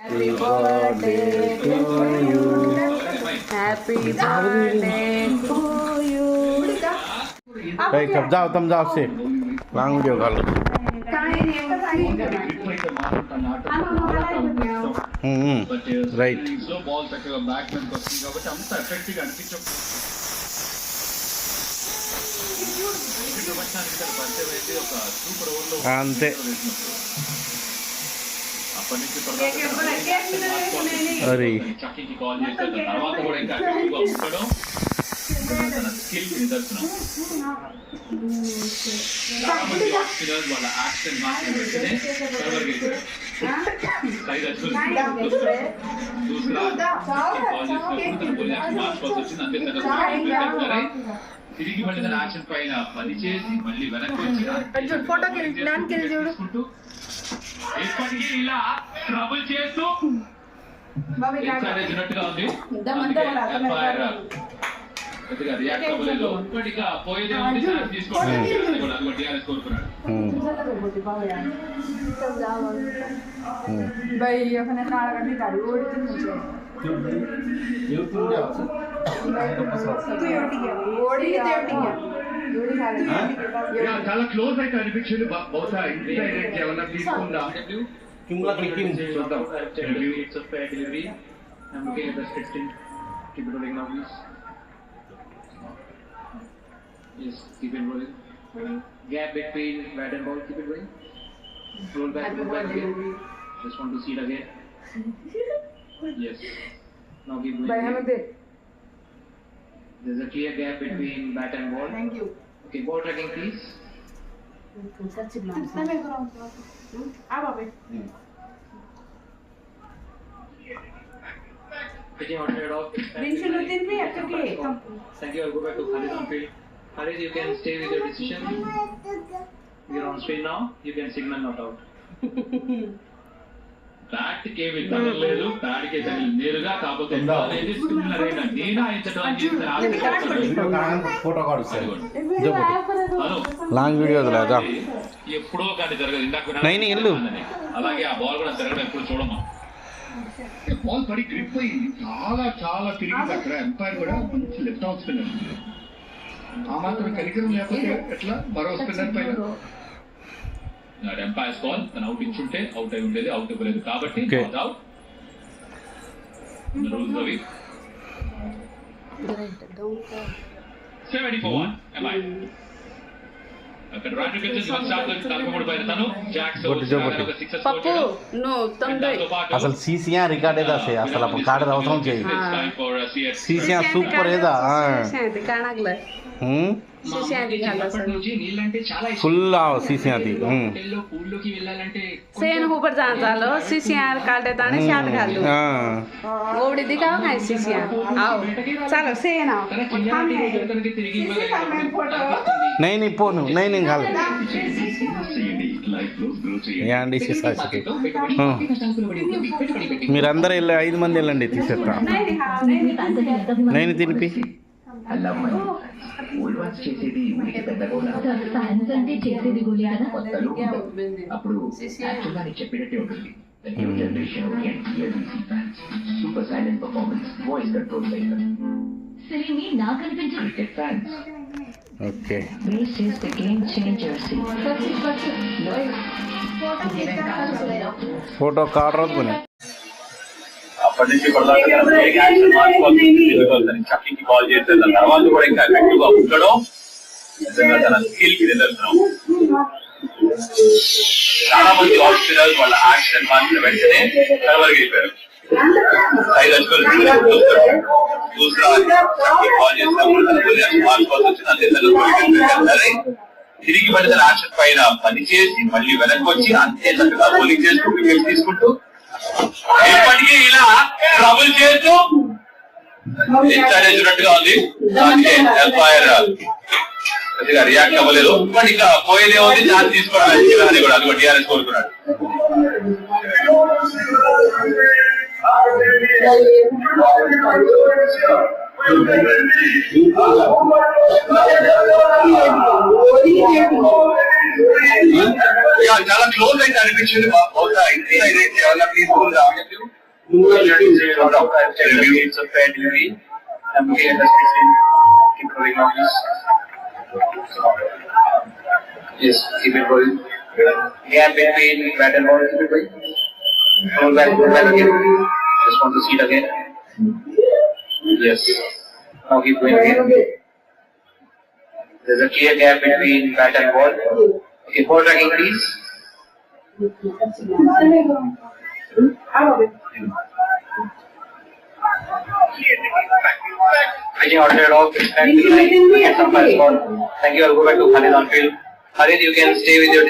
Happy birthday to you. Happy birthday to you. Hey, come down, say. Long video call. Right. అంతే అరే తిరిగి మళ్ళీ తన action పైన పని చేసి మళ్ళీ వెనక్కి వచ్చి ఎప్పటికీ ఇలా ట్రబుల్ చేస్తూ ఎన్కరేజ్నట్టుగా ఉంది. పెద్దగా రియాక్ట్ అవ్వలేదు. ఇప్పటిగా పోయేదే ఉంది, ఛాన్స్ తీసుకోండి. అది టీఆర్ఎస్ కోరుకున్నాడు. చాలా క్లోజ్ అయితే అనిపించింది. బహుశా ఇంటర్నెట్ ఏమన్నా తీసుకుందా చూద్దాం. Yes, keep it rolling. Gap between bat and ball, keep it going. Roll back again. Just want to see it again. Yes. Now keep going. There's a clear gap between bat and ball. Thank you. Okay, ball tracking please. Pitching hot head off. Thank you. I'll go back to Khalid on field. Khalid, you can stay with your decision. You're on screen now. You can signal not out. Bat కేవి తగలేదు, బ్యాట్కే తగిలి నేరుగా. కాకపోతే long video ఎప్పుడో కానీ జరగదు. ఇందాక అలాగే ఆ బాల్ కూడా జరగడం ఎప్పుడు చూడమా. బాల్ పడి గ్రిప్ అయింది, చాలా చాలా తిరిగింది. అక్కడ ఎంపైర్ కూడా మంచి లెఫ్ట్ హౌస్ స్పిన్నర్. ఆ మాత్రం కనికరం లేకపోతే ఎట్లా మరో స్పిన్నర్ పైన ఎంపైర్స్ బాల్ తను అవుట్ ఇచ్చుంటే అవుట్ అయి ఉండేది, అవుట్ ఇవ్వలేదు కాబట్టి అవుట్. రూల్స్ అవి 74 ఎంఐ. అక్కడ రాండి పిచ్చెస్ వన్ షాట్ 43 పైన తను జాక్స్ పప్పు అసలు సీసీఆర్ రికార్డ్ ఏదా అసలు అప్పుడు కార్డు అవసరం చేయి. సీసీఆర్ సూపర్ ఏదా फुल आओ सीसीआर थी सेन ऊपर जाना लो सीसीआर काटे ताने शाट घालू ओड़ी दिखाओ ना सीसीआर आओ चलो सेन आओ नहीं पोनु नहीं घाल యాండి సిసాసికి మీరందరూ వెళ్ళి 5 మంది వెళ్ళండి తీసేస్తా. నేను తినిపి చేసేది అప్పుడు చెప్పినట్టే ఉంటుంది. Super silent performance, voice control cricket fans. Okay photo card రాదుకుని అప్పటి నుంచి షట్లింగ్ బాల్ చేస్తే దాని తర్వాత కూడా ఇంకా ఎఫెక్టివ్ గా ఉండడం తన స్కిల్ కి నిదర్శనం. చాలా మంది ఆస్ట్రేలియా వాళ్ళ యాక్షన్ మార్చిన వెంటనే సర్వర్ గెలిపారు. 5 అడుగులు బాల్ చేసినప్పుడు తిరిగి మళ్ళీ తన యాక్షన్ పైన పని చేసి మళ్ళీ వెనక్కి వచ్చి అంతే చక్కగా బౌలింగ్ చేసుకుంటూ వికెట్ తీసుకుంటూ ఎప్పటికీ ఇలా ట్రబుల్ చేస్తూ ఎన్కరేజ్నట్టుగా ఉంది. ఎంపైర్ కొద్దిగా రియాక్ట్ అవ్వలేదు. బట్ ఇంకా పోయేదే ఉంది, ఛాన్స్ తీసుకోవడం అని కూడా అది కూడా టీఆర్ఎస్ కోరుకున్నాడు. చాలా క్లోజ్ అయితే అనిపించింది. బహుశా ఇండియా ఏమైనా తీసుకుందా It's a fair delivery. I'm looking at the screen. Keep rolling on this. Yes, keep it rolling. Gap between bat and ball, keep it going. Roll back again. Just want to see it again. Yes. Now keep going again. There's a clear gap between bat and ball. Okay, ball tracking please. Pitching ordered off, back to the line, get some fast ball. Thank you, I'll go back to Khalid on field. Khalid, you can stay with your